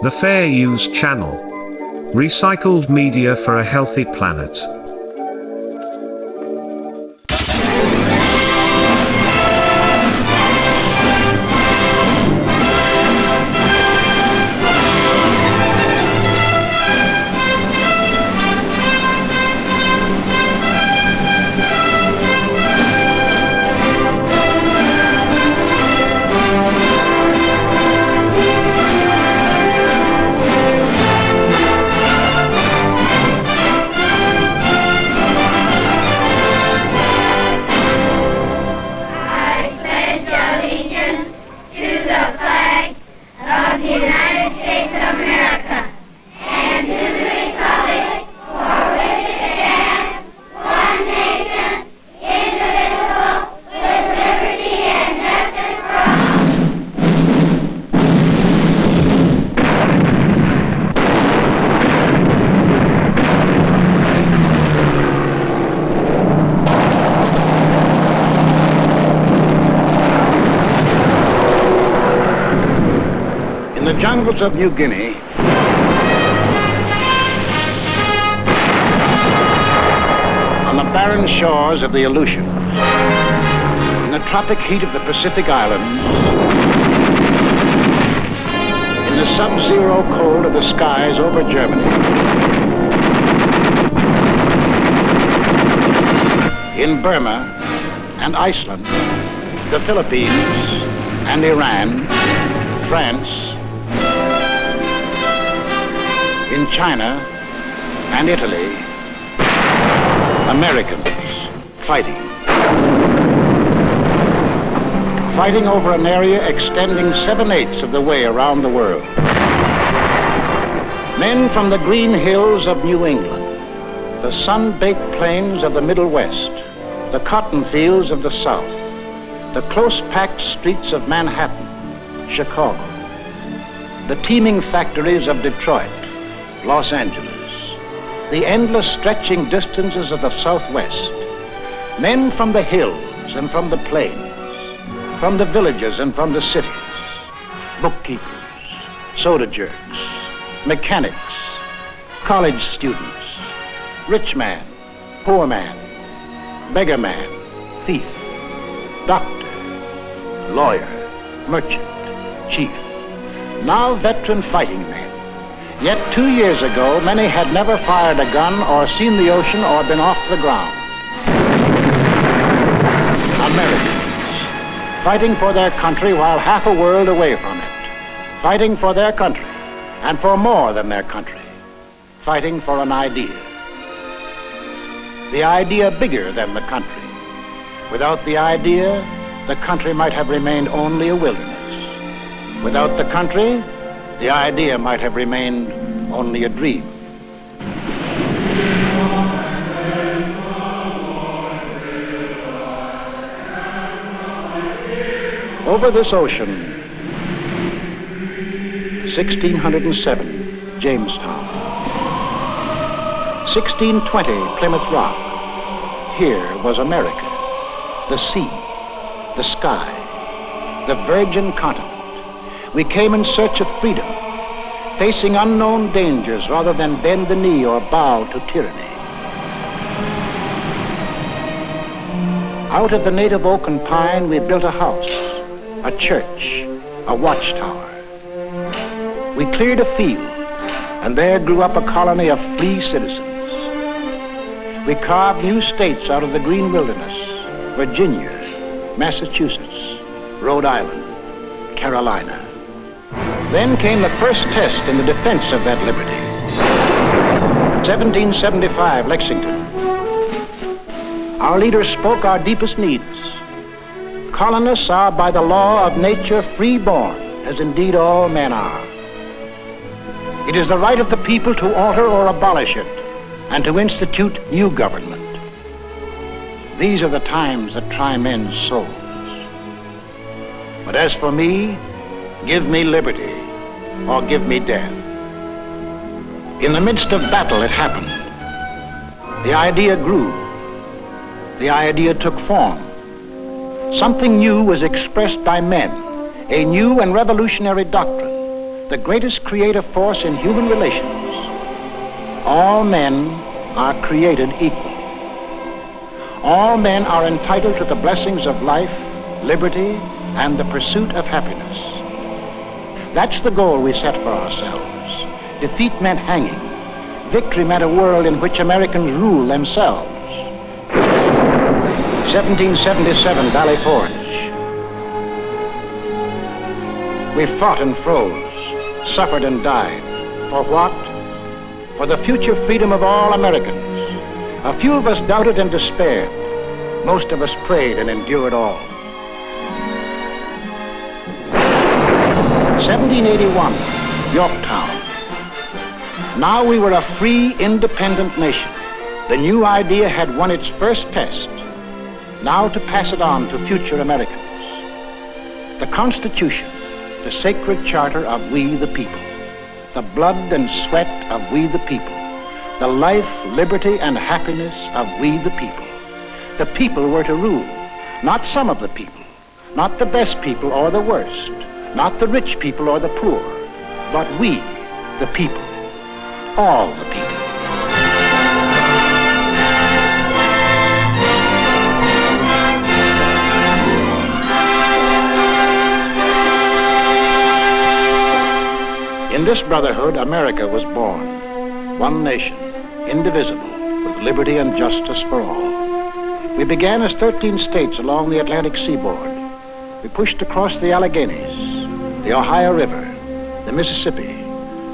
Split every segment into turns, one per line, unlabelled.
The Fair Use Channel. Recycled media for a healthy planet.
Jungles of New Guinea, on the barren shores of the Aleutians, in the tropic heat of the Pacific Islands, in the sub-zero cold of the skies over Germany, in Burma and Iceland, the Philippines and Iran, France, in China and Italy, Americans fighting over an area extending 7/8 of the way around the world. Men from the green hills of New England, the sun-baked plains of the Middle West, the cotton fields of the South, the close-packed streets of Manhattan, Chicago, the teeming factories of Detroit, Los Angeles, the endless stretching distances of the Southwest, men from the hills and from the plains, from the villages and from the cities, bookkeepers, soda jerks, mechanics, college students, rich man, poor man, beggar man, thief, doctor, lawyer, merchant, chief, now veteran fighting men. Yet 2 years ago, many had never fired a gun or seen the ocean or been off the ground. Americans, fighting for their country while half a world away from it. Fighting for their country, and for more than their country. Fighting for an idea. The idea bigger than the country. Without the idea, the country might have remained only a wilderness. Without the country, the idea might have remained only a dream. Over this ocean, 1607, Jamestown. 1620, Plymouth Rock. Here was America, the sea, the sky, the virgin continent. We came in search of freedom, facing unknown dangers rather than bend the knee or bow to tyranny. Out of the native oak and pine, we built a house, a church, a watchtower. We cleared a field, and there grew up a colony of free citizens. We carved new states out of the green wilderness: Virginia, Massachusetts, Rhode Island, Carolina. Then came the first test in the defense of that liberty. 1775, Lexington. Our leaders spoke our deepest needs. Colonists are by the law of nature free-born, as indeed all men are. It is the right of the people to alter or abolish it, and to institute new government. These are the times that try men's souls. But as for me, give me liberty, or give me death. In the midst of battle, it happened. The idea grew. The idea took form. Something new was expressed by men, a new and revolutionary doctrine, the greatest creative force in human relations. All men are created equal. All men are entitled to the blessings of life, liberty, and the pursuit of happiness. That's the goal we set for ourselves. Defeat meant hanging. Victory meant a world in which Americans rule themselves. 1777, Valley Forge. We fought and froze, suffered and died. For what? For the future freedom of all Americans. A few of us doubted and despaired. Most of us prayed and endured all. 1781, Yorktown. Now we were a free, independent nation. The new idea had won its first test. Now to pass it on to future Americans. The Constitution, the sacred charter of we the people. The blood and sweat of we the people. The life, liberty, and happiness of we the people. The people were to rule, not some of the people, not the best people or the worst, not the rich people or the poor, but we, the people, all the people. In this brotherhood, America was born, one nation, indivisible, with liberty and justice for all. We began as 13 states along the Atlantic seaboard. We pushed across the Alleghenies, the Ohio River, the Mississippi,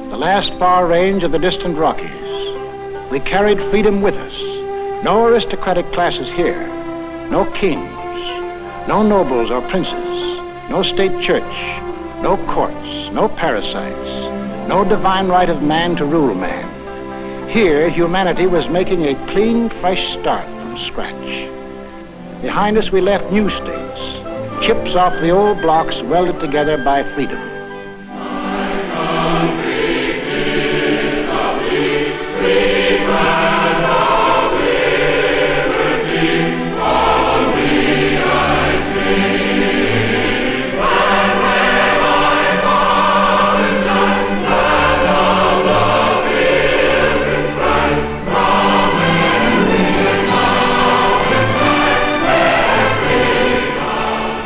the last far range of the distant Rockies. We carried freedom with us. No aristocratic classes here, no kings, no nobles or princes, no state church, no courts, no parasites, no divine right of man to rule man. Here, humanity was making a clean, fresh start from scratch. Behind us, we left new states, chips off the old blocks welded together by freedom.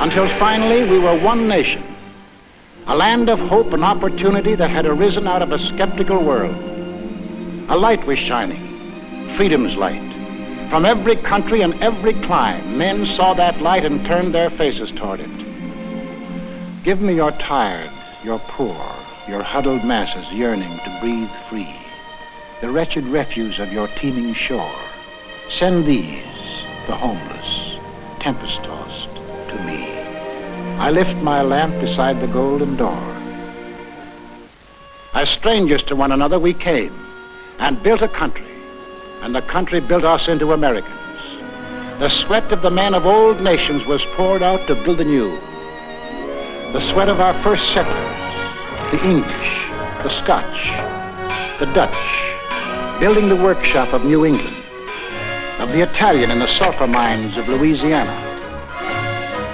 Until finally we were one nation, a land of hope and opportunity that had arisen out of a skeptical world. A light was shining, freedom's light. From every country and every clime, men saw that light and turned their faces toward it. Give me your tired, your poor, your huddled masses yearning to breathe free, the wretched refuse of your teeming shore. Send these, the homeless, tempest-tossed, to me. I lift my lamp beside the golden door. As strangers to one another, we came and built a country, and the country built us into Americans. The sweat of the men of old nations was poured out to build anew. The sweat of our first settlers, the English, the Scotch, the Dutch, building the workshop of New England, of the Italian in the sulfur mines of Louisiana,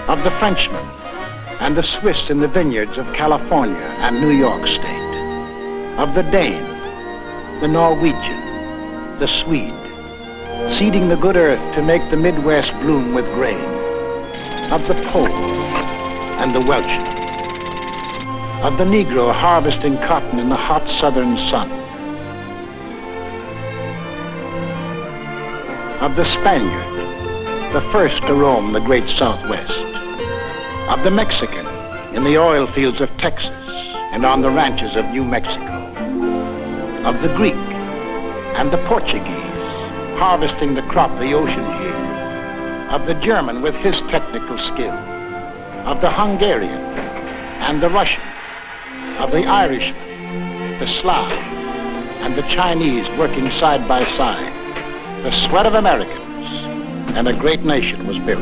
of the Frenchman and the Swiss in the vineyards of California and New York State, of the Dane, the Norwegian, the Swede, seeding the good earth to make the Midwest bloom with grain, of the Pole and the Welshman, of the Negro harvesting cotton in the hot southern sun, of the Spaniard, the first to roam the great Southwest, of the Mexican in the oil fields of Texas and on the ranches of New Mexico, of the Greek and the Portuguese harvesting the crop the oceans yield, of the German with his technical skill, of the Hungarian and the Russian, of the Irishman, the Slav, and the Chinese working side by side. The sweat of Americans, and a great nation was built.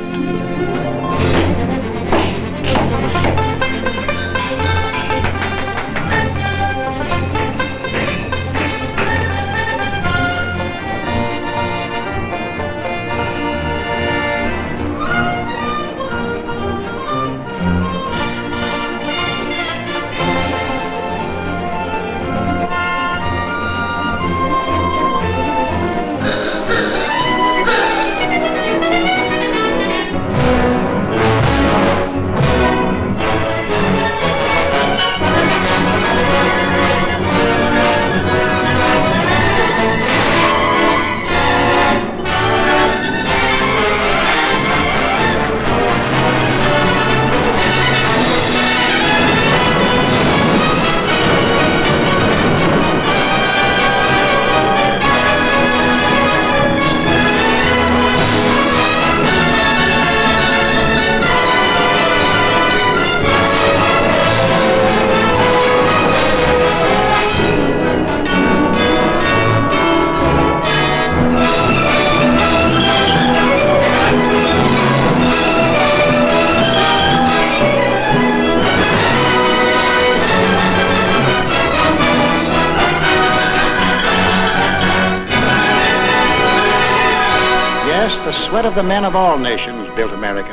sweat of the men of all nations built America,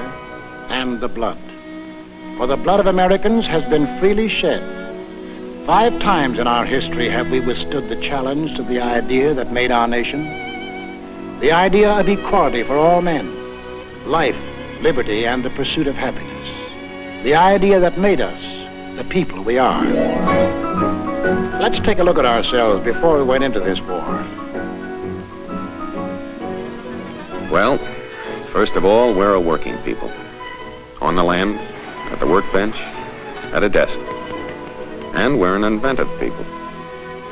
and the blood. For the blood of Americans has been freely shed. 5 times in our history have we withstood the challenge to the idea that made our nation. The idea of equality for all men, life, liberty, and the pursuit of happiness. The idea that made us the people we are. Let's take a look at ourselves before we went into this war.
Well, first of all, we're a working people. On the land, at the workbench, at a desk. And we're an inventive people.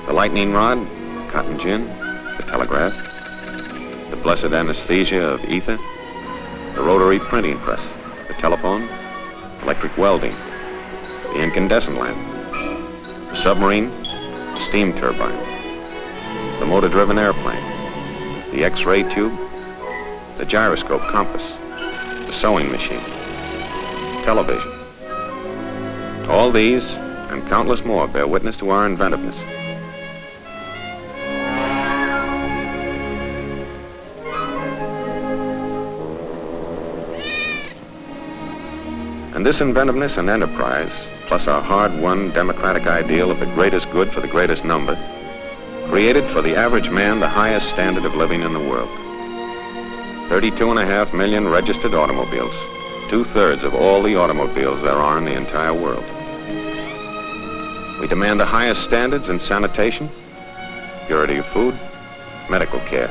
The lightning rod, cotton gin, the telegraph, the blessed anesthesia of ether, the rotary printing press, the telephone, electric welding, the incandescent lamp, the submarine, the steam turbine, the motor-driven airplane, the X-ray tube, the gyroscope compass, the sewing machine, television. All these and countless more bear witness to our inventiveness. And this inventiveness and enterprise, plus our hard-won democratic ideal of the greatest good for the greatest number, created for the average man the highest standard of living in the world. 32.5 million registered automobiles, 2/3 of all the automobiles there are in the entire world. We demand the highest standards in sanitation, purity of food, medical care.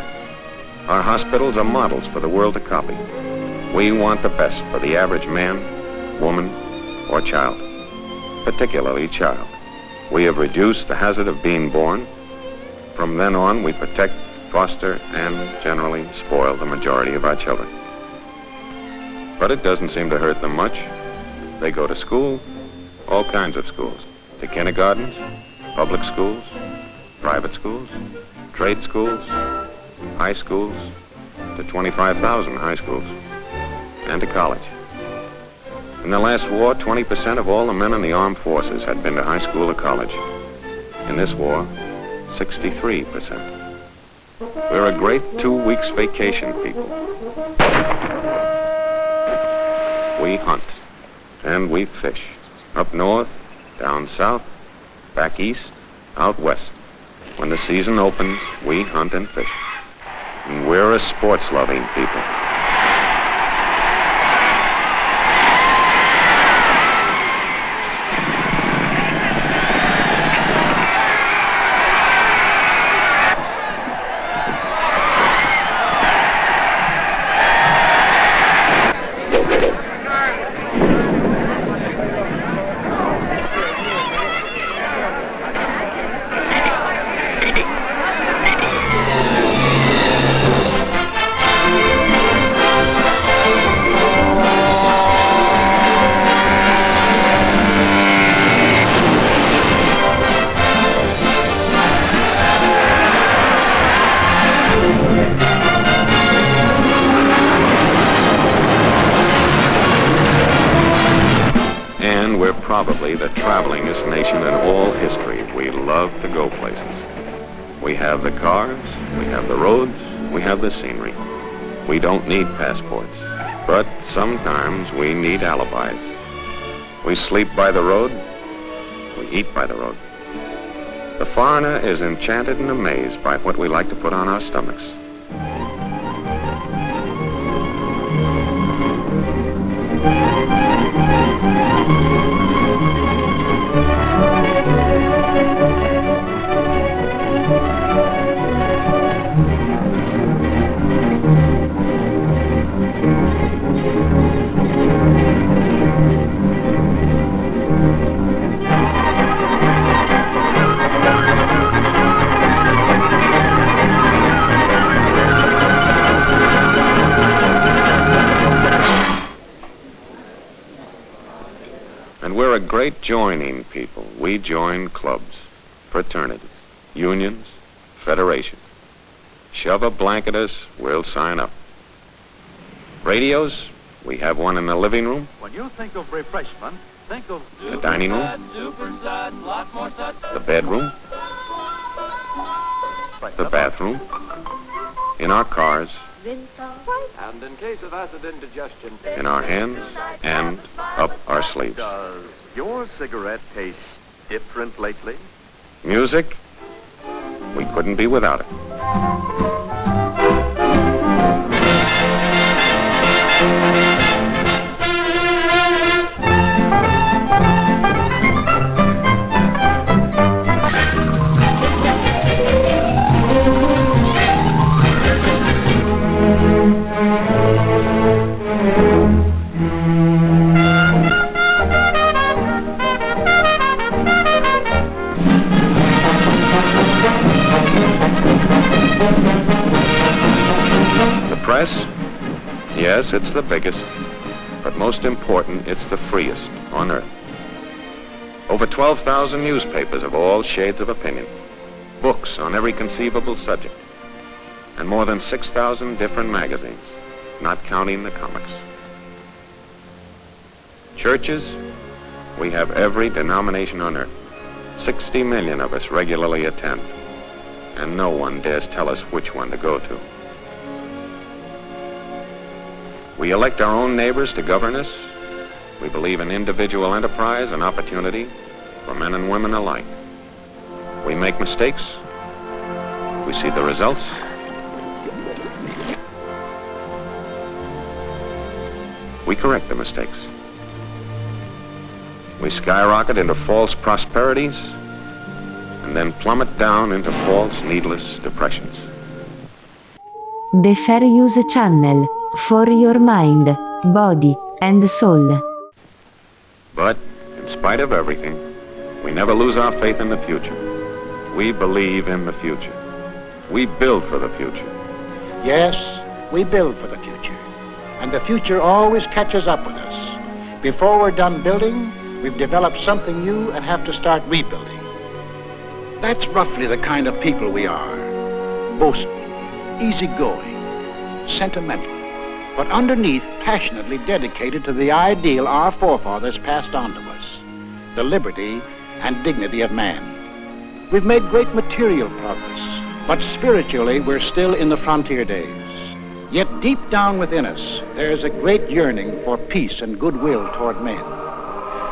Our hospitals are models for the world to copy. We want the best for the average man, woman, or child, particularly child. We have reduced the hazard of being born. From then on, we protect, foster, and generally spoil the majority of our children. But it doesn't seem to hurt them much. They go to school, all kinds of schools, to kindergartens, public schools, private schools, trade schools, high schools, to 25,000 high schools, and to college. In the last war, 20% of all the men in the armed forces had been to high school or college. In this war, 63%. We're a great 2 weeks vacation people. We hunt, and we fish. Up north, down south, back east, out west. When the season opens, we hunt and fish. And we're a sports-loving people. Probably the travelingest nation in all history. We love to go places. We have the cars, we have the roads, we have the scenery. We don't need passports, but sometimes we need alibis. We sleep by the road, we eat by the road. The foreigner is enchanted and amazed by what we like to put on our stomachs. And we're a great joining people. We join clubs, fraternities, unions, federations. Shove a blanket at us, we'll sign up. Radios, we have one in the living room.
When you think of refreshment, think of
the dining room, the bedroom, the bathroom, in our cars,
And in case of acid indigestion,
in our hands and up our sleeves.
Does your cigarette taste different lately?
Music, we couldn't be without it. Press? Yes, it's the biggest, but most important, it's the freest on earth. Over 12,000 newspapers of all shades of opinion, books on every conceivable subject, and more than 6,000 different magazines, not counting the comics. Churches? We have every denomination on earth. 60 million of us regularly attend, and no one dares tell us which one to go to. We elect our own neighbors to govern us. We believe in individual enterprise and opportunity for men and women alike. We make mistakes. We see the results. We correct the mistakes. We skyrocket into false prosperities and then plummet down into false, needless depressions.
The Fair Use Channel. For your mind, body, and soul.
But, in spite of everything, we never lose our faith in the future. We believe in the future. We build for the future.
Yes, we build for the future. And the future always catches up with us. Before we're done building, we've developed something new and have to start rebuilding. That's roughly the kind of people we are. Boastful, easygoing, sentimental, but underneath passionately dedicated to the ideal our forefathers passed on to us, the liberty and dignity of man. We've made great material progress, but spiritually we're still in the frontier days. Yet deep down within us, there's a great yearning for peace and goodwill toward men.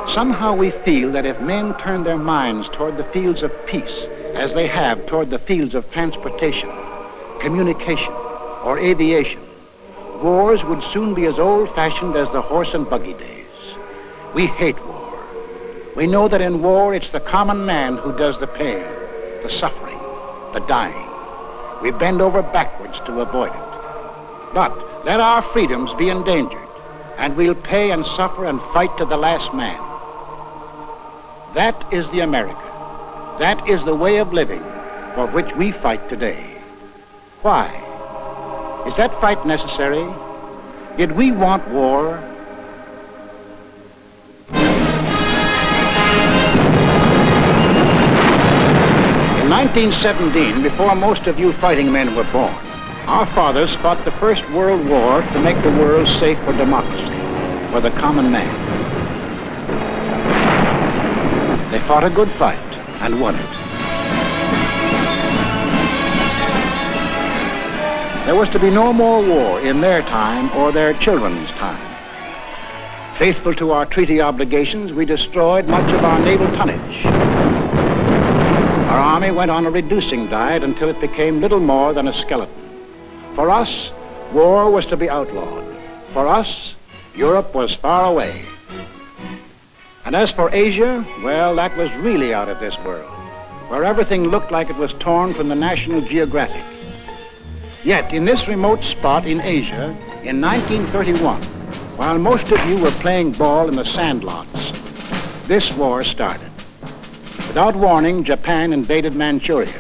Somehow we feel that if men turn their minds toward the fields of peace as they have toward the fields of transportation, communication, or aviation, wars would soon be as old-fashioned as the horse and buggy days. We hate war. We know that in war it's the common man who does the pain, the suffering, the dying. We bend over backwards to avoid it. But let our freedoms be endangered, and we'll pay and suffer and fight to the last man. That is the America. That is the way of living for which we fight today. Why? Is that fight necessary? Did we want war? In 1917, before most of you fighting men were born, our fathers fought the First World War to make the world safe for democracy, for the common man. They fought a good fight and won it. There was to be no more war in their time or their children's time. Faithful to our treaty obligations, we destroyed much of our naval tonnage. Our army went on a reducing diet until it became little more than a skeleton. For us, war was to be outlawed. For us, Europe was far away. And as for Asia, well, that was really out of this world, where everything looked like it was torn from the National Geographic. Yet, in this remote spot in Asia, in 1931, while most of you were playing ball in the sandlots, this war started. Without warning, Japan invaded Manchuria.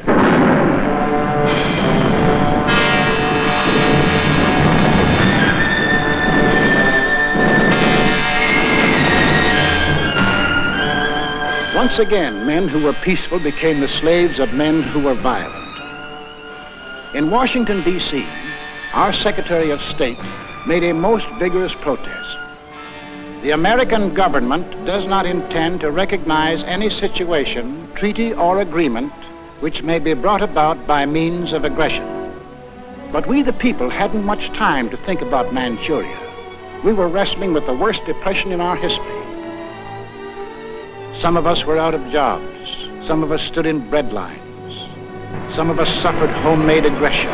Once again, men who were peaceful became the slaves of men who were violent. In Washington, D.C., our Secretary of State made a most vigorous protest. The American government does not intend to recognize any situation, treaty, or agreement which may be brought about by means of aggression. But we, the people, hadn't much time to think about Manchuria. We were wrestling with the worst depression in our history. Some of us were out of jobs. Some of us stood in bread lines. Some of us suffered homemade aggression.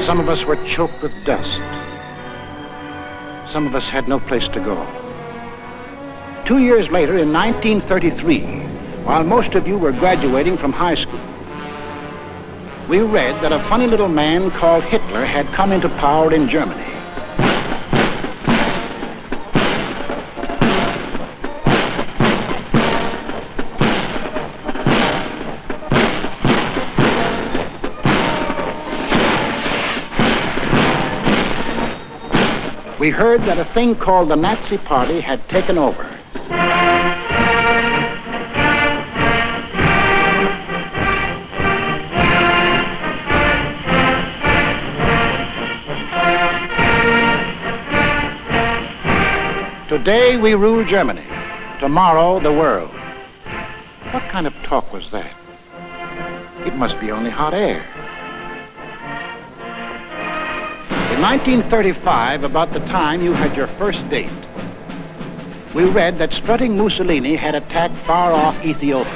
Some of us were choked with dust. Some of us had no place to go. 2 years later, in 1933, while most of you were graduating from high school, we read that a funny little man called Hitler had come into power in Germany. We heard that a thing called the Nazi Party had taken over. Today we rule Germany, tomorrow the world. What kind of talk was that? It must be only hot air. In 1935, about the time you had your first date, we read that strutting Mussolini had attacked far-off Ethiopia.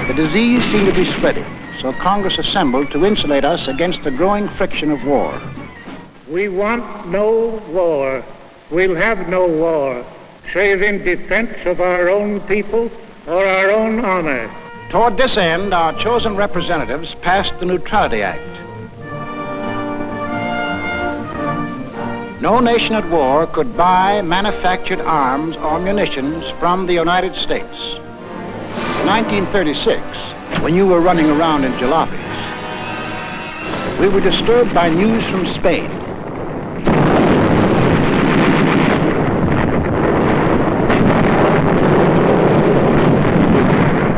The disease seemed to be spreading, so Congress assembled to insulate us against the growing friction of war.
We want no war. We'll have no war, save in defense of our own people or our own honor.
Toward this end, our chosen representatives passed the Neutrality Act. No nation at war could buy manufactured arms or munitions from the United States. In 1936, when you were running around in jalopies, we were disturbed by news from Spain.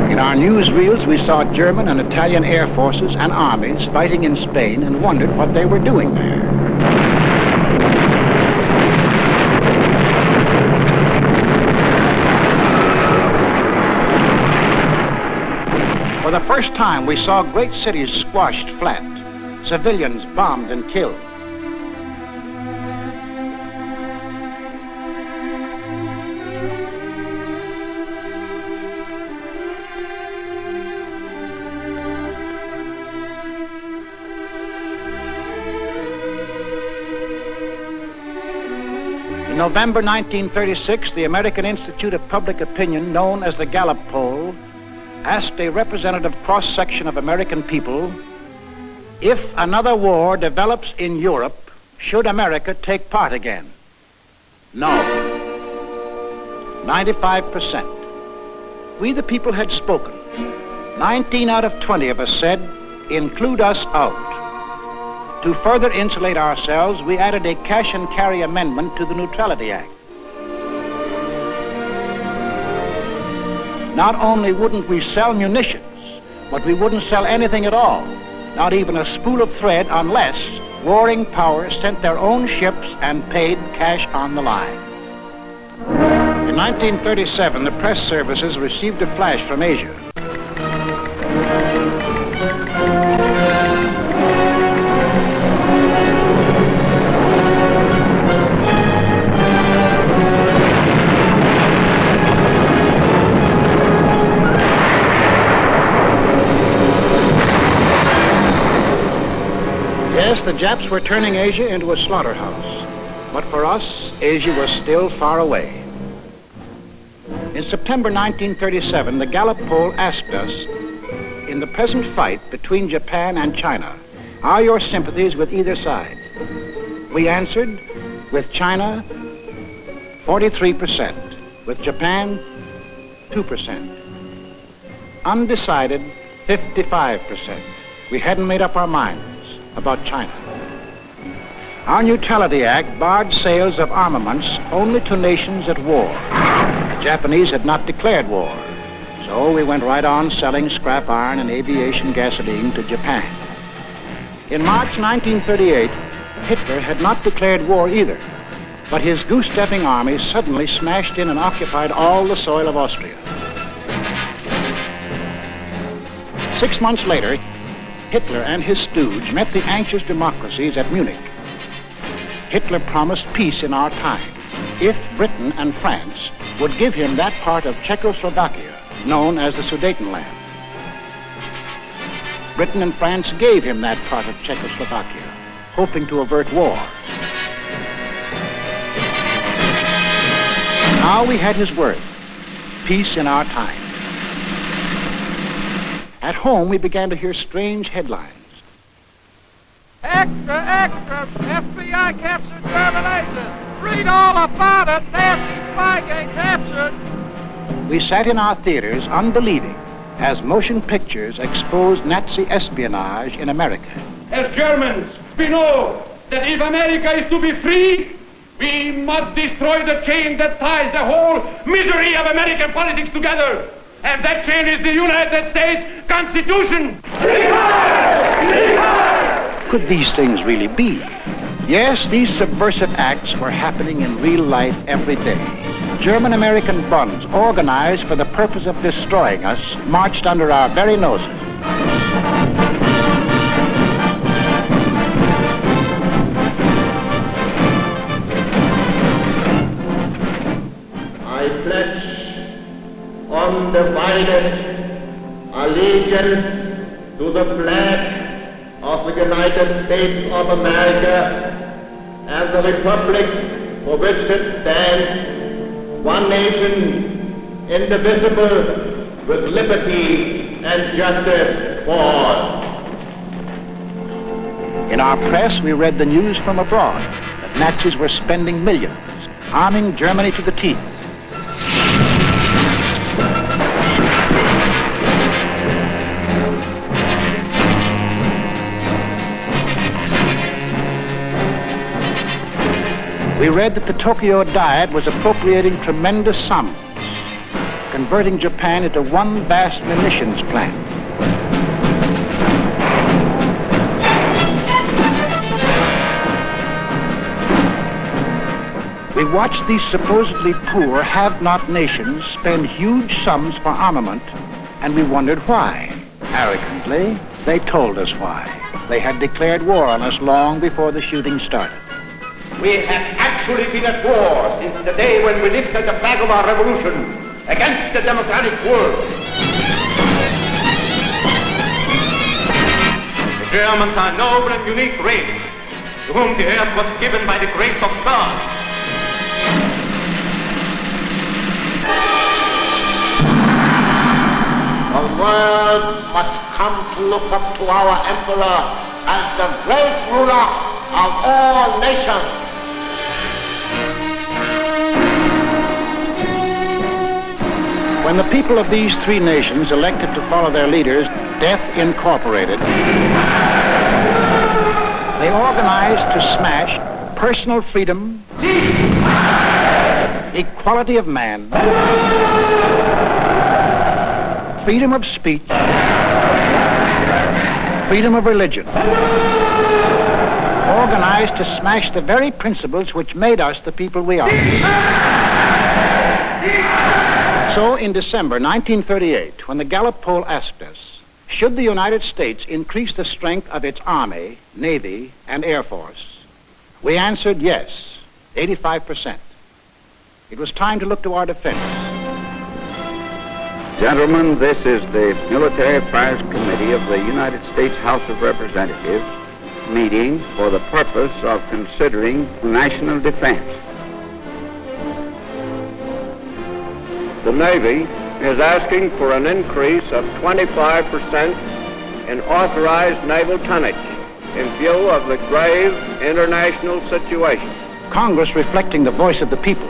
In our newsreels, we saw German and Italian air forces and armies fighting in Spain and wondered what they were doing there. For the first time, we saw great cities squashed flat, civilians bombed and killed. In November 1936, the American Institute of Public Opinion, known as the Gallup Poll, asked a representative cross-section of American people, if another war develops in Europe, should America take part again? No. 95%. We the people had spoken. 19 out of 20 of us said, include us out. To further insulate ourselves, we added a cash and carry amendment to the Neutrality Act. Not only wouldn't we sell munitions, but we wouldn't sell anything at all, not even a spool of thread, unless warring powers sent their own ships and paid cash on the line. In 1937, the press services received a flash from Asia. Yes, the Japs were turning Asia into a slaughterhouse. But for us, Asia was still far away. In September 1937, the Gallup poll asked us, in the present fight between Japan and China, are your sympathies with either side? We answered, with China, 43%. With Japan, 2%. Undecided, 55%. We hadn't made up our minds about China. Our Neutrality Act barred sales of armaments only to nations at war. The Japanese had not declared war, so we went right on selling scrap iron and aviation gasoline to Japan. In March 1938, Hitler had not declared war either, but his goose-stepping army suddenly smashed in and occupied all the soil of Austria. 6 months later, Hitler and his stooge met the anxious democracies at Munich. Hitler promised peace in our time if Britain and France would give him that part of Czechoslovakia known as the Sudetenland. Britain and France gave him that part of Czechoslovakia, hoping to avert war. Now we had his word, peace in our time. At home, we began to hear strange headlines.
Extra, extra! FBI captured German agent! Read all about it! Nazi Spygate captured!
We sat in our theaters unbelieving as motion pictures exposed Nazi espionage in America.
As Germans, we know that if America is to be free, we must destroy the chain that ties the whole misery of American politics together. And that chain is the United States Constitution.
Could these things really be? Yes, these subversive acts were happening in real life every day. German-American bonds organized for the purpose of destroying us marched under our very noses.
I pledge undivided allegiance to the flag of the United States of America and the republic for which it stands, one nation, indivisible, with liberty and justice for all.
In our press, we read the news from abroad that Nazis were spending millions, arming Germany to the teeth. We read that the Tokyo Diet was appropriating tremendous sums, converting Japan into one vast munitions plant. We watched these supposedly poor, have-not nations spend huge sums for armament, and we wondered why. Arrogantly, they told us why. They had declared war on us long before the shooting started.
We have actually been at war since the day when we lifted the flag of our revolution against the democratic world. The Germans are a noble and unique race, to whom the earth was given by the grace of God. The world must come to look up to our emperor as the great ruler of all nations.
When the people of these three nations elected to follow their leaders, Death Incorporated, they organized to smash personal freedom, equality of man, freedom of speech, freedom of religion, organized to smash the very principles which made us the people we are. So in December 1938, when the Gallup poll asked us, should the United States increase the strength of its Army, Navy, and Air Force, we answered yes, 85%. It was time to look to our defense.
Gentlemen, this is the Military Affairs Committee of the United States House of Representatives meeting for the purpose of considering national defense.
The Navy is asking for an increase of 25% in authorized naval tonnage in view of the grave international situation.
Congress, reflecting the voice of the people,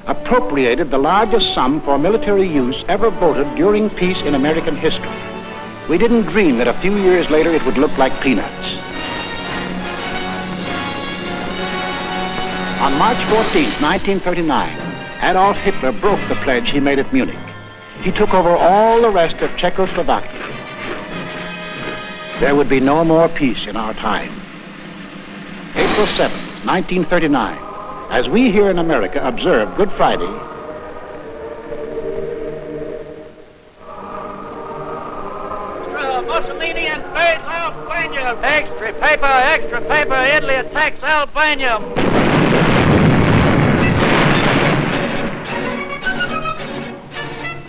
appropriated the largest sum for military use ever voted during peace in American history. We didn't dream that a few years later it would look like peanuts. On March 14, 1939, Adolf Hitler broke the pledge he made at Munich. He took over all the rest of Czechoslovakia. there would be no more peace in our time. April 7th, 1939, as we here in America observe Good Friday,
Mussolini invades Albania. Extra paper, Italy attacks Albania.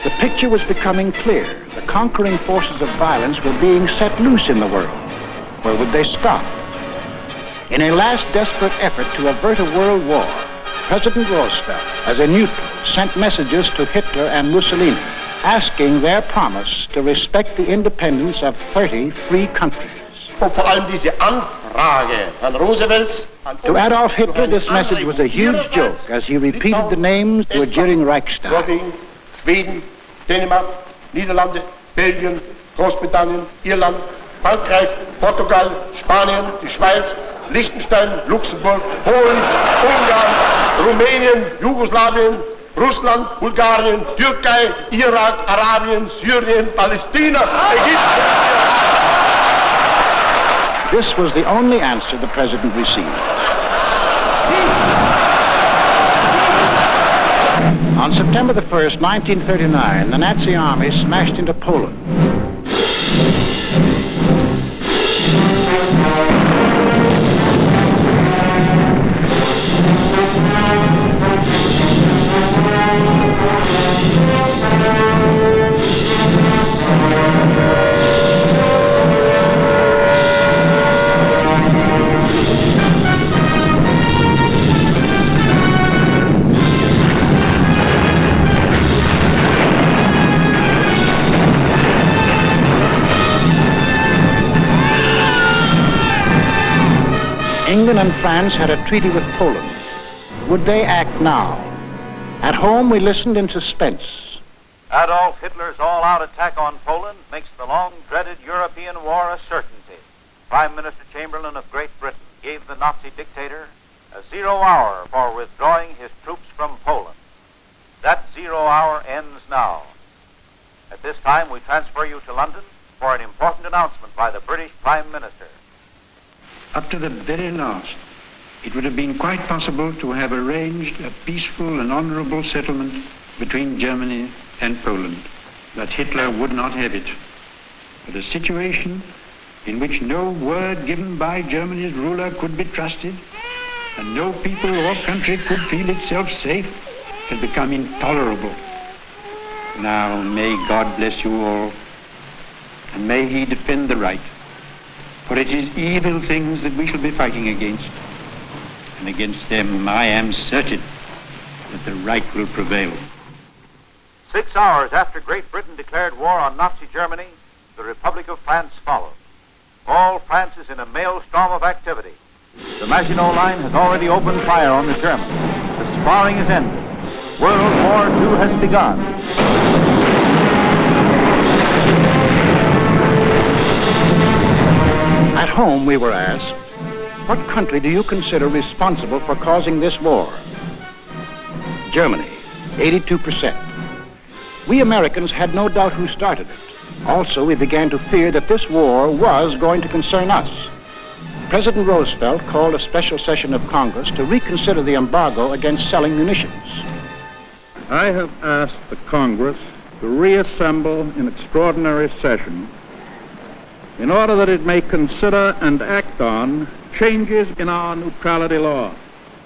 the picture was becoming clear. The conquering forces of violence were being set loose in the world. Where would they stop? In a last desperate effort to avert a world war, President Roosevelt, as a neutral, sent messages to Hitler and Mussolini, asking their promise to respect the independence of 30 free countries. To Adolf Hitler, this message was a huge joke as he repeated the names to a jeering Reichstag.
Schweden, Dänemark, Niederlande, Belgien, Großbritannien, Irland, Frankreich, Portugal, Spanien, die Schweiz, Liechtenstein, Luxemburg, Polen, Ungarn, Rumänien, Jugoslawien, Russland, Bulgarien, Türkei, Irak, Arabien, Syrien, Palästina, Ägypten.
This was the only answer the president received. On September the 1st, 1939, the Nazi army smashed into Poland. England and France had a treaty with Poland. Would they act now? At home, we listened in suspense.
Adolf Hitler's all-out attack on Poland makes the long-dreaded European war a certainty. Prime Minister Chamberlain of Great Britain gave the Nazi dictator a 0 hour for withdrawing his troops from Poland. That 0 hour ends now. At this time, we transfer you to London for an important announcement by the British Prime Minister.
Up to the very last, it would have been quite possible to have arranged a peaceful and honorable settlement between Germany and Poland. But Hitler would not have it. But a situation in which no word given by Germany's ruler could be trusted, and no people or country could feel itself safe, had become intolerable. Now may God bless you all, and may he defend the right. For it is evil things that we shall be fighting against. And against them I am certain that the right will prevail.
6 hours after Great Britain declared war on Nazi Germany, the Republic of France followed. All France is in a maelstrom of activity. The Maginot Line has already opened fire on the Germans. The sparring is ended. World War II has begun.
At home, we were asked, what country do you consider responsible for causing this war? Germany, 82%. We Americans had no doubt who started it. Also, we began to fear that this war was going to concern us. President Roosevelt called a special session of Congress to reconsider the embargo against selling munitions.
I have asked the Congress to reassemble in extraordinary session in order that it may consider and act on changes in our neutrality law.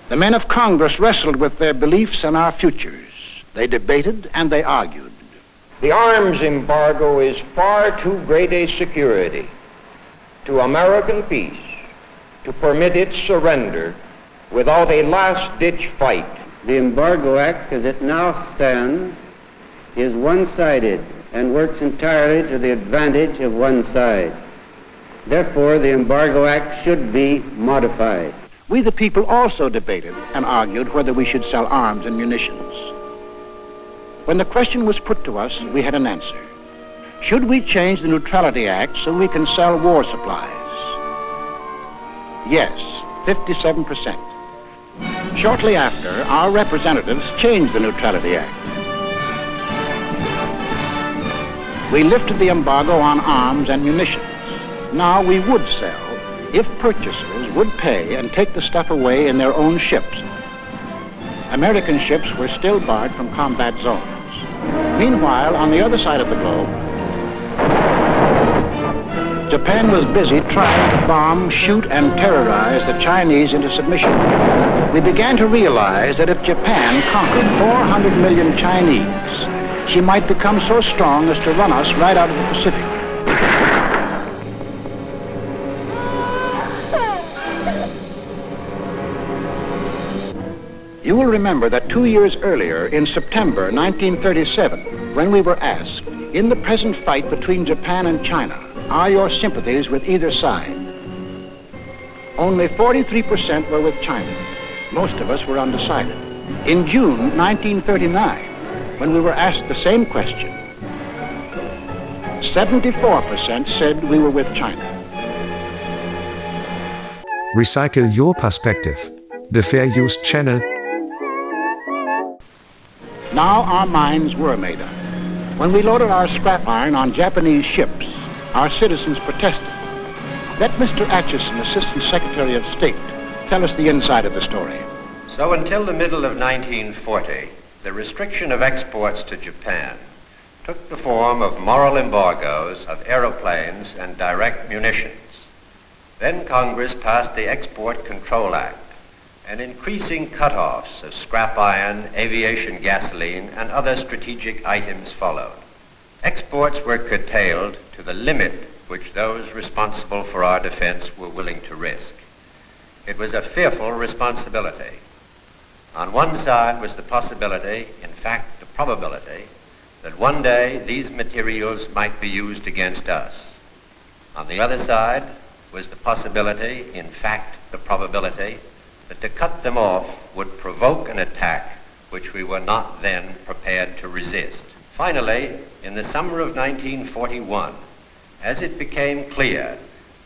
The men of Congress wrestled with their beliefs and our futures. They debated and they argued.
The arms embargo is far too great a security to American peace to permit its surrender without a last-ditch fight.
The Embargo Act, as it now stands, is one-sided and works entirely to the advantage of one side. Therefore, the Embargo Act should be modified.
We, the people, also debated and argued whether we should sell arms and munitions. When the question was put to us, we had an answer. Should we change the Neutrality Act so we can sell war supplies? Yes, 57%. Shortly after, our representatives changed the Neutrality Act. We lifted the embargo on arms and munitions. Now we would sell if purchasers would pay and take the stuff away in their own ships. American ships were still barred from combat zones. Meanwhile, on the other side of the globe, Japan was busy trying to bomb, shoot, and terrorize the Chinese into submission. We began to realize that if Japan conquered 400 million Chinese, she might become so strong as to run us right out of the Pacific. You will remember that 2 years earlier, in September 1937, when we were asked, in the present fight between Japan and China, are your sympathies with either side? Only 43% were with China. Most of us were undecided. In June 1939, when we were asked the same question, 74% said we were with China.
Recycle your perspective. The Fair Use Channel.
Now our minds were made up. When we loaded our scrap iron on Japanese ships, our citizens protested. Let Mr. Atchison, Assistant Secretary of State, tell us the inside of the story.
So until the middle of 1940, the restriction of exports to Japan took the form of moral embargoes of aeroplanes and direct munitions. Then Congress passed the Export Control Act, and increasing cutoffs of scrap iron, aviation gasoline, and other strategic items followed. Exports were curtailed to the limit which those responsible for our defense were willing to risk. It was a fearful responsibility. On one side was the possibility, in fact the probability, that one day these materials might be used against us. On the other side was the possibility, in fact the probability, that to cut them off would provoke an attack which we were not then prepared to resist. Finally, in the summer of 1941, as it became clear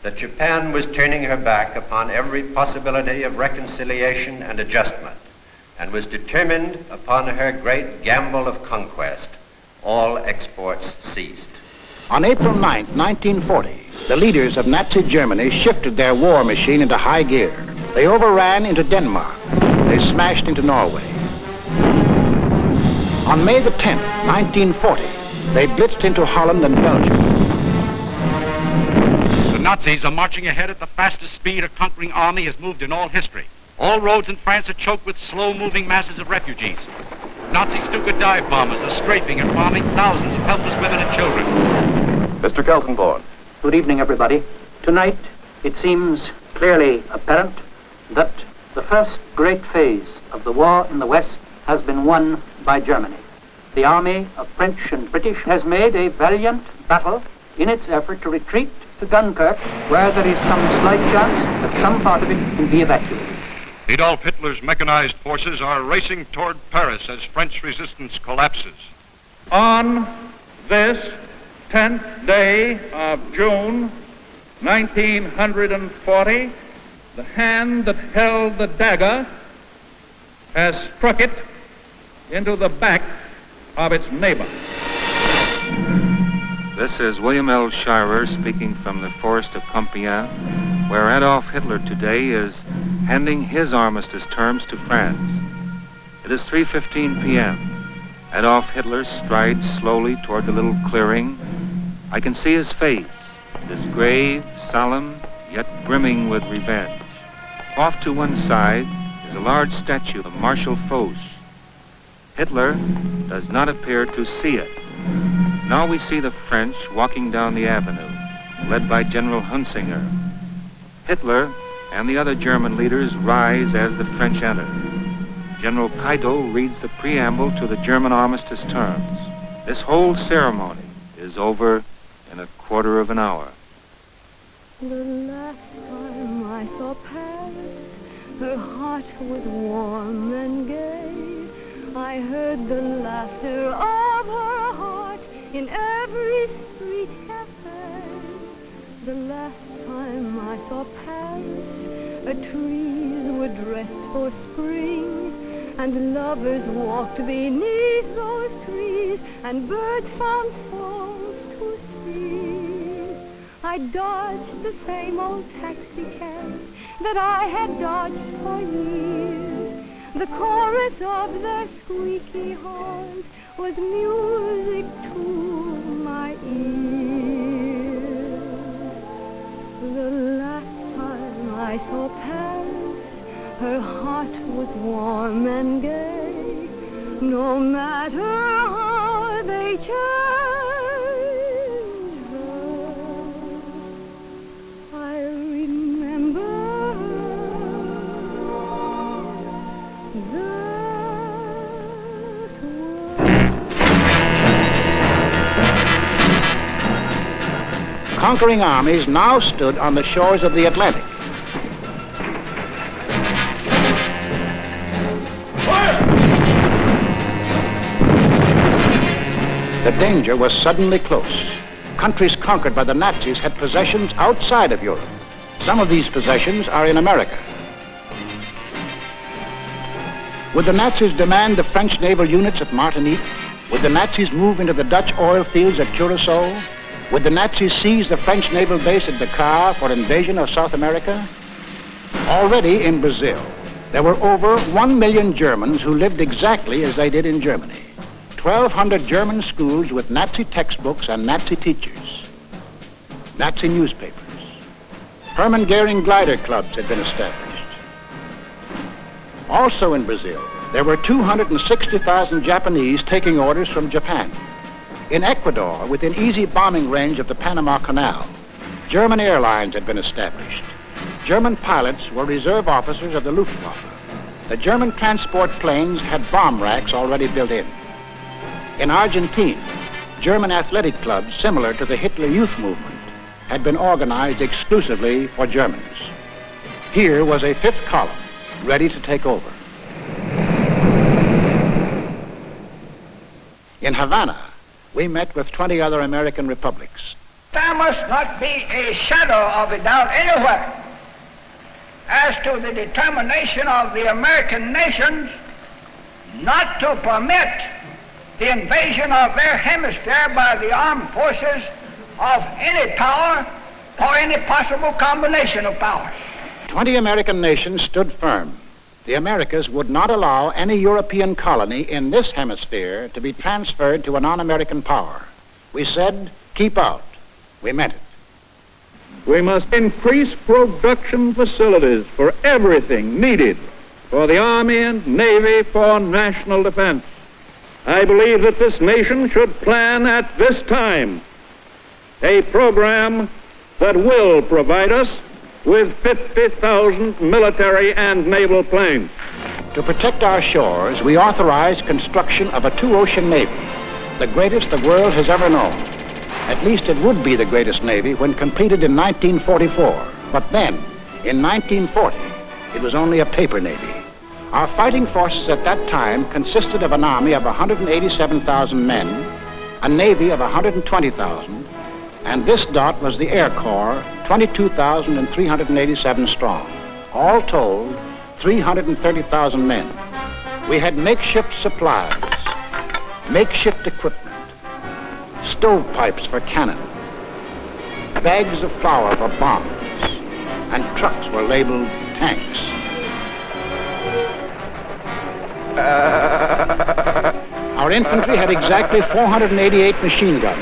that Japan was turning her back upon every possibility of reconciliation and adjustment, and was determined upon her great gamble of conquest, all exports ceased.
On April 9, 1940, the leaders of Nazi Germany shifted their war machine into high gear. They overran into Denmark. They smashed into Norway. On May the 10th, 1940, they blitzed into Holland and Belgium.
The Nazis are marching ahead at the fastest speed a conquering army has moved in all history. All roads in France are choked with slow-moving masses of refugees. Nazi Stuka dive bombers are strafing and bombing thousands of helpless women and children.
Mr. Keltenborn.
Good evening, everybody. Tonight, it seems clearly apparent that the first great phase of the war in the West has been won by Germany. The army of French and British has made a valiant battle in its effort to retreat to Dunkirk, where there is some slight chance that some part of it can be evacuated.
Adolf Hitler's mechanized forces are racing toward Paris as French resistance collapses.
On this 10th day of June, 1940, the hand that held the dagger has struck it into the back of its neighbor.
This is William L. Shirer speaking from the forest of Compiègne, where Adolf Hitler today is handing his armistice terms to France. It is 3:15 p.m. Adolf Hitler strides slowly toward the little clearing. I can see his face. It is grave, solemn, yet brimming with revenge. Off to one side is a large statue of Marshal Foch. Hitler does not appear to see it. Now we see the French walking down the avenue, led by General Hunsinger. Hitler and the other German leaders rise as the French enter. General Keitel reads the preamble to the German armistice terms. This whole ceremony is over in a quarter of an hour.
The last time I saw Paris, her heart was warm and gay. I heard the laughter of her heart in every street cafe. The last time I saw Paris, trees were dressed for spring, and lovers walked beneath those trees, and birds found songs to sing. I dodged the same old taxi cabs that I had dodged for years. The chorus of their squeaky horns was music to my ears. The last time I saw Paris, her heart was warm and gay. No matter how they changed her, I remember
Conquering armies now stood on the shores of the Atlantic. The danger was suddenly close. Countries conquered by the Nazis had possessions outside of Europe. Some of these possessions are in America. Would the Nazis demand the French naval units at Martinique? Would the Nazis move into the Dutch oil fields at Curacao? Would the Nazis seize the French naval base at Dakar for invasion of South America? Already in Brazil, there were over 1 million Germans who lived exactly as they did in Germany. 1,200 German schools with Nazi textbooks and Nazi teachers. Nazi newspapers. Hermann Goering glider clubs had been established. Also in Brazil, there were 260,000 Japanese taking orders from Japan. In Ecuador, within easy bombing range of the Panama Canal, German airlines had been established. German pilots were reserve officers of the Luftwaffe. The German transport planes had bomb racks already built in. In Argentina, German athletic clubs similar to the Hitler Youth Movement had been organized exclusively for Germans. Here was a fifth column ready to take over. In Havana, we met with 20 other American republics.
There must not be a shadow of a doubt anywhere as to the determination of the American nations not to permit the invasion of their hemisphere by the armed forces of any power or any possible combination of powers.
20 American nations stood firm. The Americas would not allow any European colony in this hemisphere to be transferred to a non-American power. We said, keep out. We meant it.
We must increase production facilities for everything needed for the Army and Navy for national defense. I believe that this nation should plan at this time a program that will provide us with 50,000 military and naval planes.
To protect our shores, we authorized construction of a two-ocean navy, the greatest the world has ever known. At least it would be the greatest navy when completed in 1944. But then, in 1940, it was only a paper navy. Our fighting forces at that time consisted of an army of 187,000 men, a navy of 120,000, and this dot was the Air Corps, 22,387 strong. All told, 330,000 men. We had makeshift supplies, makeshift equipment, stovepipes for cannon, bags of flour for bombs, and trucks were labeled tanks. Our infantry had exactly 488 machine guns.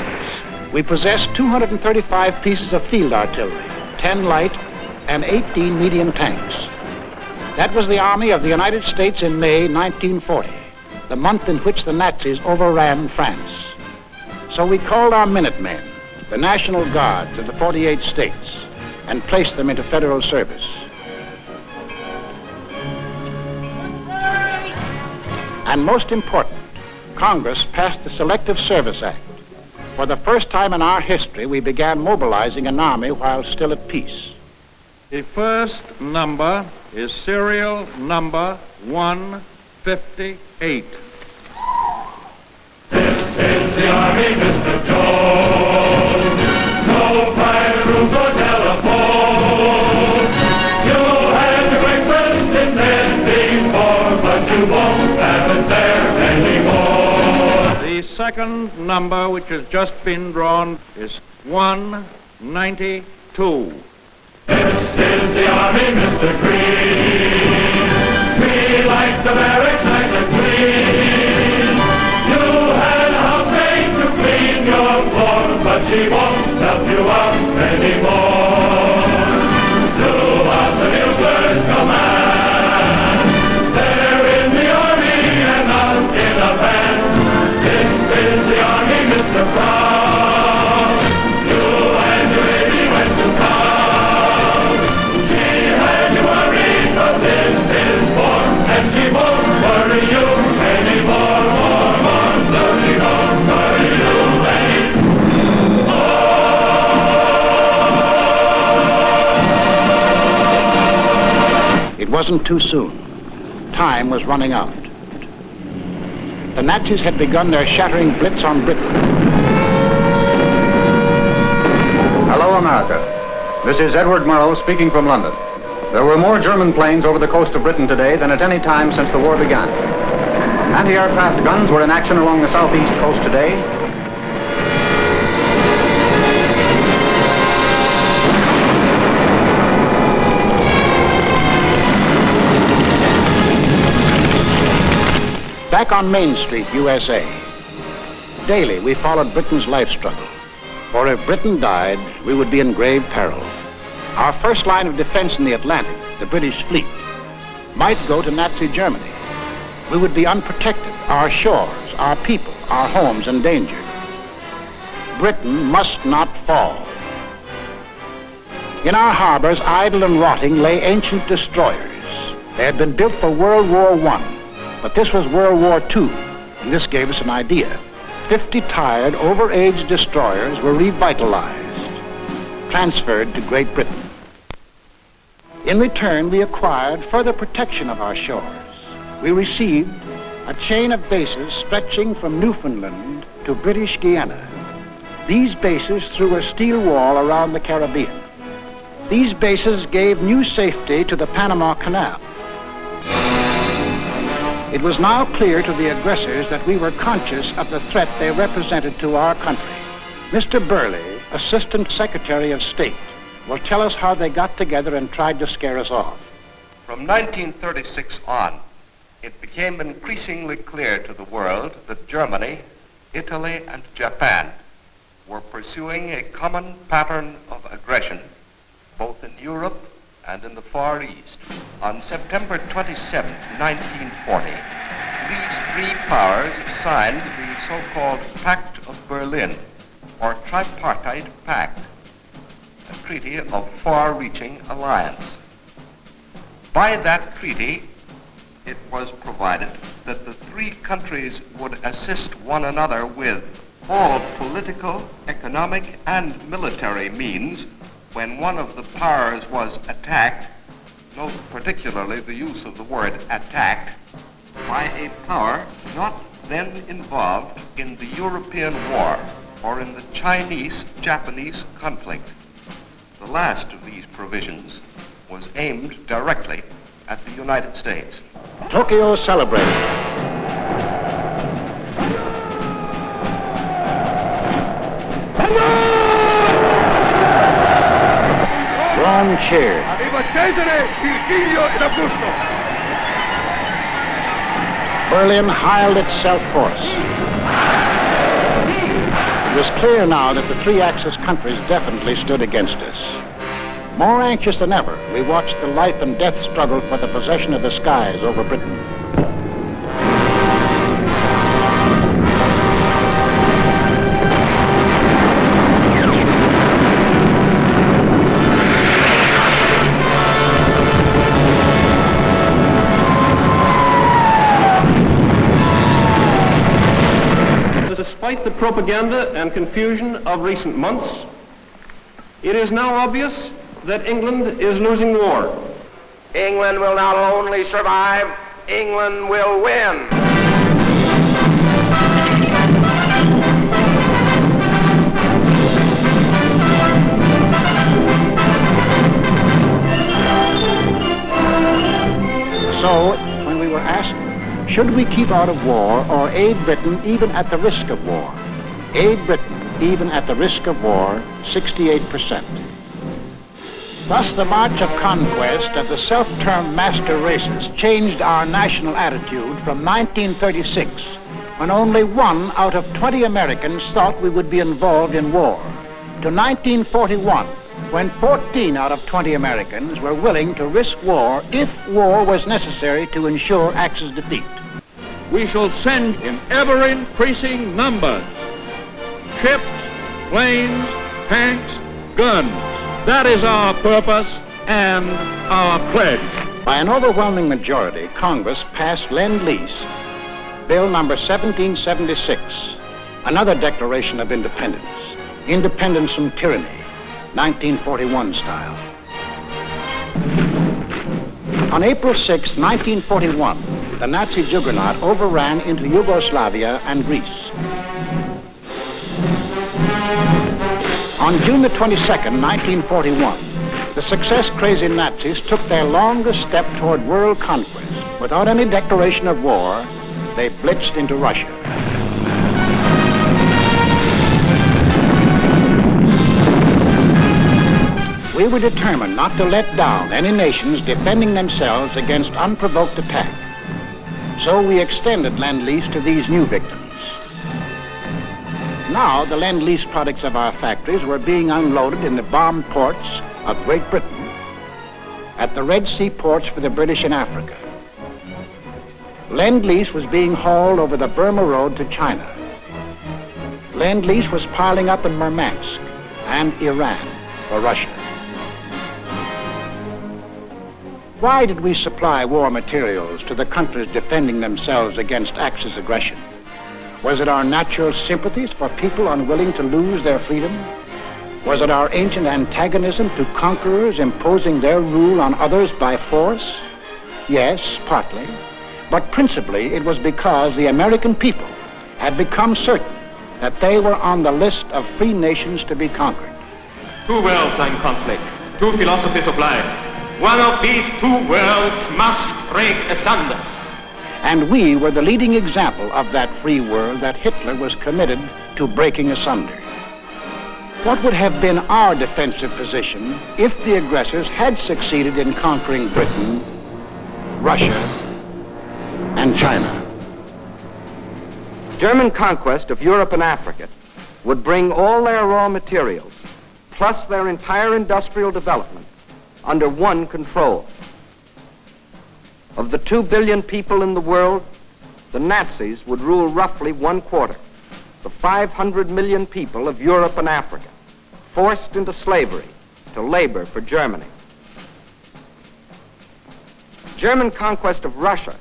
We possessed 235 pieces of field artillery, 10 light and 18 medium tanks. That was the Army of the United States in May 1940, the month in which the Nazis overran France. So we called our Minutemen, the National Guards of the 48 states, and placed them into federal service. And most important, Congress passed the Selective Service Act. For the first time in our history, we began mobilizing an army while still at peace.
The first number is serial number 158.
This is the Army, Mr. Jones. No private room for telephone. You'll have your breakfast in bed before, but you won't have it there anymore.
The second number, which has just been drawn, is 1 92.
This is the Army, Mr. Green. We like the barracks nice and clean. You had a housemaid to clean your floor, but she won't help you out anymore. Do what the builders command. They're in the Army and not in a band. This is the Army, Mr. Brown. You and your lady went to town. She had you worried, but this is war, and she won't worry you anymore. More, no, she won't worry you
It wasn't too soon. Time was running out. The Nazis had begun their shattering blitz on Britain.
Hello, America. This is Edward Murrow speaking from London. There were more German planes over the coast of Britain today than at any time since the war began. Anti-aircraft guns were in action along the southeast coast today.
Back on Main Street, USA, daily we followed Britain's life struggle. For if Britain died, we would be in grave peril. Our first line of defense in the Atlantic, the British fleet, might go to Nazi Germany. We would be unprotected, our shores, our people, our homes endangered. Britain must not fall. In our harbors, idle and rotting, lay ancient destroyers. They had been built for World War I. But this was World War II, and this gave us an idea. 50 tired, over-aged destroyers were revitalized, transferred to Great Britain. In return, we acquired further protection of our shores. We received a chain of bases stretching from Newfoundland to British Guiana. These bases threw a steel wall around the Caribbean. These bases gave new safety to the Panama Canal. It was now clear to the aggressors that we were conscious of the threat they represented to our country. Mr. Burley, Assistant Secretary of State, will tell us how they got together and tried to scare us off.
From 1936 on, it became increasingly clear to the world that Germany, Italy, and Japan were pursuing a common pattern of aggression, both in Europe and in the Far East. On September 27, 1940, these three powers signed the so-called Pact of Berlin, or Tripartite Pact, a treaty of far-reaching alliance. By that treaty, it was provided that the three countries would assist one another with all political, economic, and military means when one of the powers was attacked, note particularly the use of the word attacked, by a power not then involved in the European War or in the Chinese-Japanese conflict. The last of these provisions was aimed directly at the United States.
Tokyo celebrated. Rome cheered. Berlin hired itself forth. It was clear now that the three Axis countries definitely stood against us. More anxious than ever, we watched the life and death struggle for the possession of the skies over Britain.
Despite the propaganda and confusion of recent months, it is now obvious that England is losing the war.
England will not only survive, England will win.
So, when we were asked, should we keep out of war or aid Britain even at the risk of war? aid Britain even at the risk of war, 68%. Thus, the march of conquest of the self-termed master races changed our national attitude from 1936, when only 1 out of 20 Americans thought we would be involved in war, to 1941, when 14 out of 20 Americans were willing to risk war if war was necessary to ensure Axis defeat.
We shall send in ever-increasing numbers ships, planes, tanks, guns. That is our purpose and our pledge.
By an overwhelming majority, Congress passed Lend-Lease, Bill number 1776, another declaration of independence, independence from tyranny, 1941 style. On April 6, 1941, the Nazi juggernaut overran into Yugoslavia and Greece. On June the 22nd, 1941, the success-crazy Nazis took their longest step toward world conquest. Without any declaration of war, they blitzed into Russia. We were determined not to let down any nations defending themselves against unprovoked attack. So we extended Lend-Lease to these new victims. Now, the Lend-Lease products of our factories were being unloaded in the bombed ports of Great Britain, at the Red Sea ports for the British in Africa. Lend-Lease was being hauled over the Burma Road to China. Lend-Lease was piling up in Murmansk and Iran for Russia. Why did we supply war materials to the countries defending themselves against Axis aggression? Was it our natural sympathies for people unwilling to lose their freedom? Was it our ancient antagonism to conquerors imposing their rule on others by force? Yes, partly. But principally it was because the American people had become certain that they were on the list of free nations to be conquered.
Two worlds are in conflict, two philosophies of life. One of these two worlds must break asunder.
And we were the leading example of that free world that Hitler was committed to breaking asunder. What would have been our defensive position if the aggressors had succeeded in conquering Britain, Russia, and China?
German conquest of Europe and Africa would bring all their raw materials, plus their entire industrial development, under one control. Of the 2 billion people in the world, the Nazis would rule roughly 1/4, the 500 million people of Europe and Africa, forced into slavery to labor for Germany. German conquest of Russia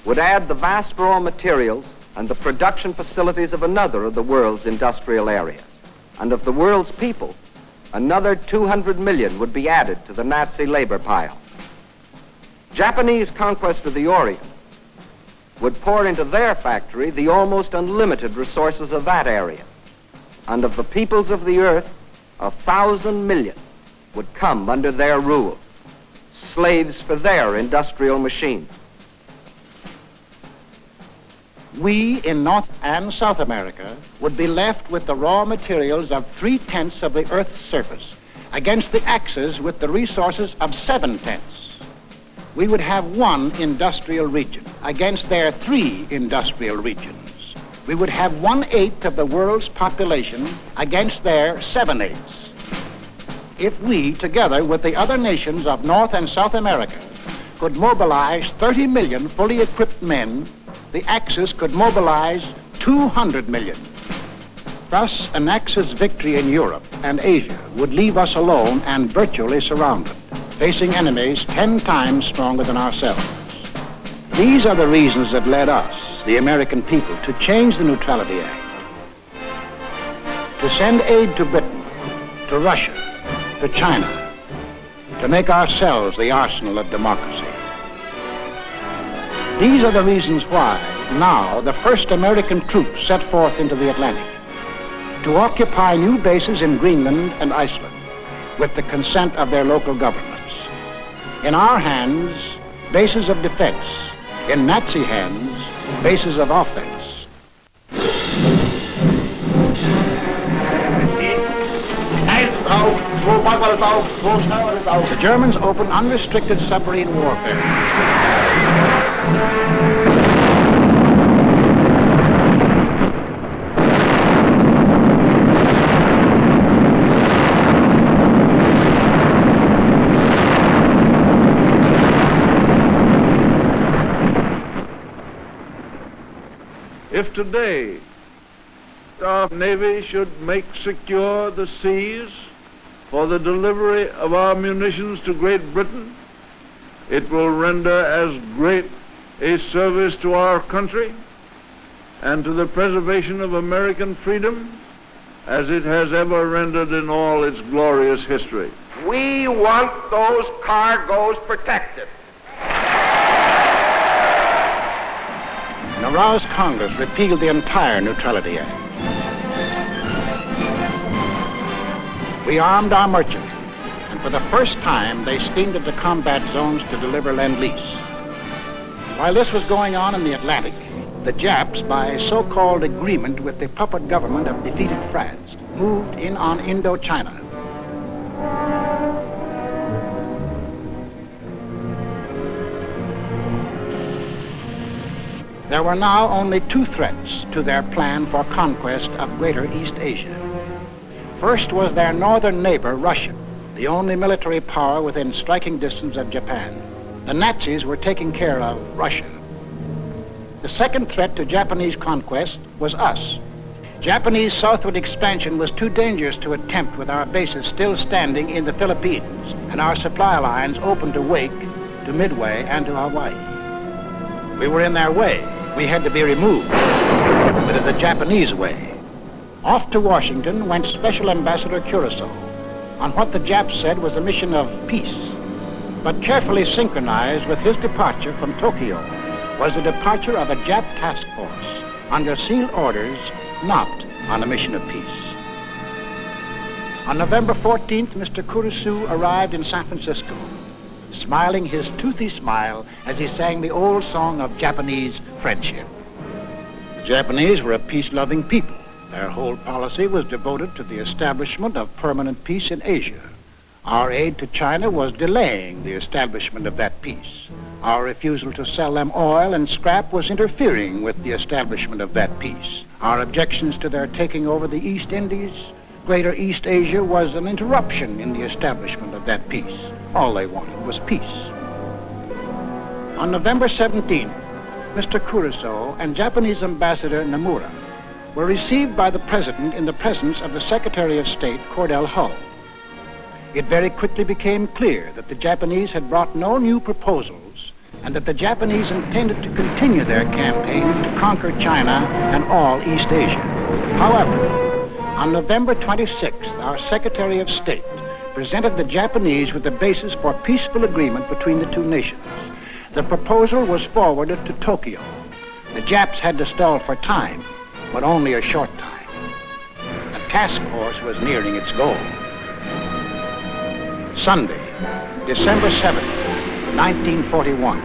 would add the vast raw materials and the production facilities of another of the world's industrial areas. And of the world's people, another 200 million would be added to the Nazi labor pile. Japanese conquest of the Orient would pour into their factory the almost unlimited resources of that area. And of the peoples of the earth, 1,000 million would come under their rule, slaves for their industrial machines.
We in North and South America would be left with the raw materials of 3/10 of the Earth's surface against the Axis with the resources of 7/10. We would have one industrial region against their 3 industrial regions. We would have 1/8 of the world's population against their 7/8. If we, together with the other nations of North and South America, could mobilize 30 million fully equipped men, the Axis could mobilize 200 million. Thus, an Axis victory in Europe and Asia would leave us alone and virtually surrounded, facing enemies 10 times stronger than ourselves. These are the reasons that led us, the American people, to change the Neutrality Act, to send aid to Britain, to Russia, to China, to make ourselves the arsenal of democracy. These are the reasons why now the first American troops set forth into the Atlantic to occupy new bases in Greenland and Iceland with the consent of their local governments. In our hands, bases of defense. In Nazi hands, bases of offense. The Germans opened unrestricted submarine warfare.
If today our Navy should make secure the seas for the delivery of our munitions to Great Britain, it will render as great a service to our country and to the preservation of American freedom as it has ever rendered in all its glorious history.
We want those cargoes protected.
An aroused Congress repealed the entire Neutrality Act. We armed our merchants, and for the first time they steamed into combat zones to deliver Lend-Lease. While this was going on in the Atlantic, the Japs, by a so-called agreement with the puppet government of defeated France, moved in on Indochina. There were now only two threats to their plan for conquest of Greater East Asia. First was their northern neighbor, Russia, the only military power within striking distance of Japan. The Nazis were taking care of Russia. The second threat to Japanese conquest was us. Japanese southward expansion was too dangerous to attempt with our bases still standing in the Philippines and our supply lines open to Wake, to Midway, and to Hawaii. We were in their way. We had to be removed. But in the Japanese way. Off to Washington went Special Ambassador Kuroso on what the Japs said was a mission of peace. But carefully synchronized with his departure from Tokyo was the departure of a Jap task force under sealed orders, not on a mission of peace. On November 14th, Mr. Kuroso arrived in San Francisco, smiling his toothy smile as he sang the old song of Japanese friendship. The Japanese were a peace-loving people. Their whole policy was devoted to the establishment of permanent peace in Asia. Our aid to China was delaying the establishment of that peace. Our refusal to sell them oil and scrap was interfering with the establishment of that peace. Our objections to their taking over the East Indies, Greater East Asia, was an interruption in the establishment of that peace. All they wanted was peace. On November 17th, Mr. Kuroso and Japanese Ambassador Nomura were received by the President in the presence of the Secretary of State, Cordell Hull. It very quickly became clear that the Japanese had brought no new proposals and that the Japanese intended to continue their campaign to conquer China and all East Asia. However, on November 26th, our Secretary of State presented the Japanese with the basis for peaceful agreement between the two nations. The proposal was forwarded to Tokyo. The Japs had to stall for time, but only a short time. The task force was nearing its goal. Sunday, December 7th, 1941.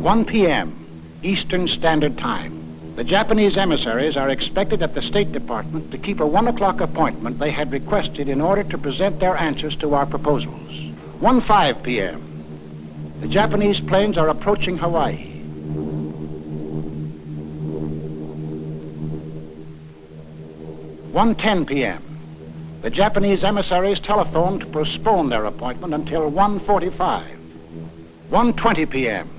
"1 p.m. Eastern Standard Time. The Japanese emissaries are expected at the State Department to keep a 1 o'clock appointment they had requested in order to present their answers to our proposals. 1:05 p.m. The Japanese planes are approaching Hawaii. 1:10 p.m. The Japanese emissaries telephoned to postpone their appointment until 1:45. 1:20 p.m.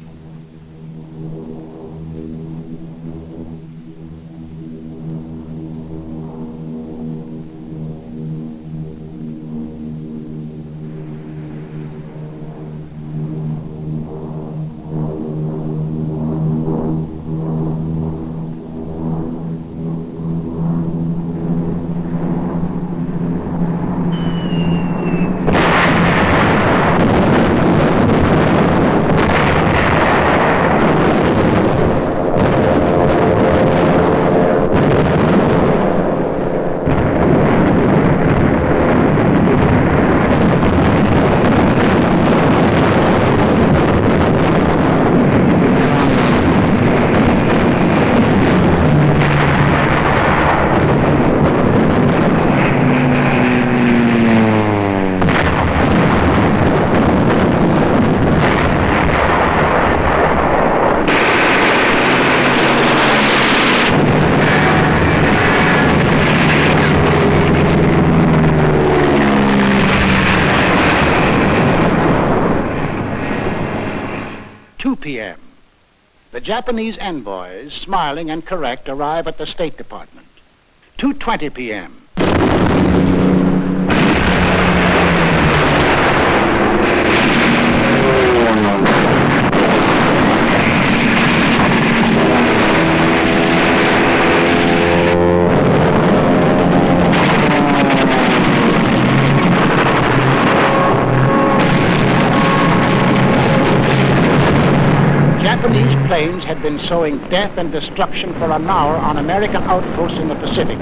p.m. The Japanese envoys, smiling and correct, arrive at the State Department. 2:20 p.m. Japanese planes had been sowing death and destruction for an hour on American outposts in the Pacific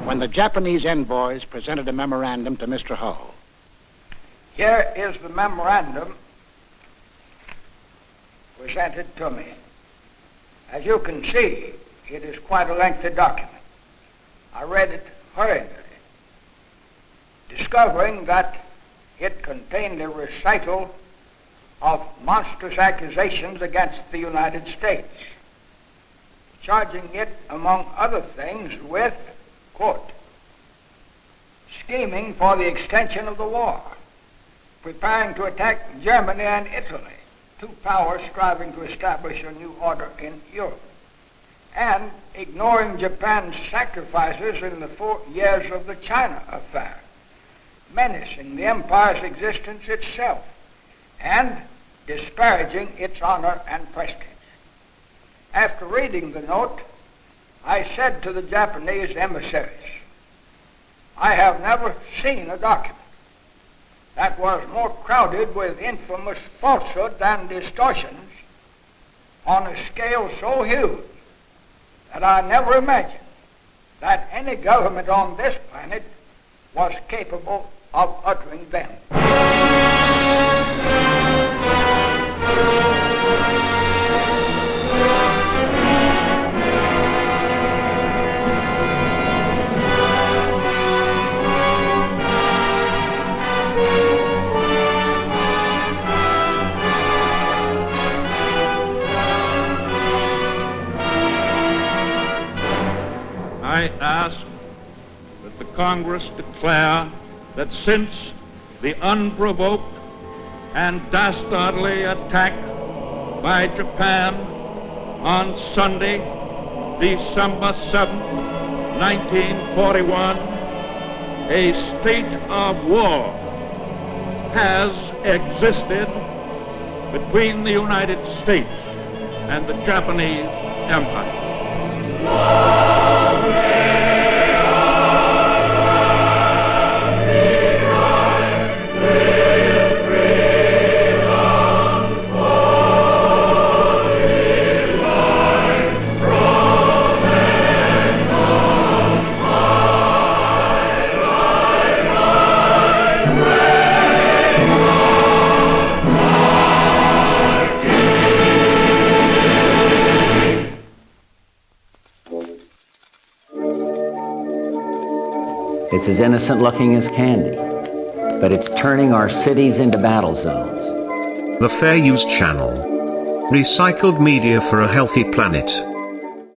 when the Japanese envoys presented a memorandum to Mr. Hull.
Here is the memorandum presented to me. As you can see, it is quite a lengthy document. I read it hurriedly, discovering that it contained a recital of monstrous accusations against the United States, charging it, among other things, with, quote, scheming for the extension of the war, preparing to attack Germany and Italy, two powers striving to establish a new order in Europe, and ignoring Japan's sacrifices in the 4 years of the China affair, menacing the empire's existence itself, and disparaging its honor and prestige. After reading the note, I said to the Japanese emissaries, I have never seen a document that was more crowded with infamous falsehoods and distortions on a scale so huge that I never imagined that any government on this planet was capable of uttering them.
I ask that the Congress declare that since the unprovoked and dastardly attack by Japan on Sunday, December 7, 1941, a state of war has existed between the United States and the Japanese Empire.
It's as innocent looking as candy, but it's turning our cities into battle zones.
The Fair Use Channel. Recycled media for a healthy planet.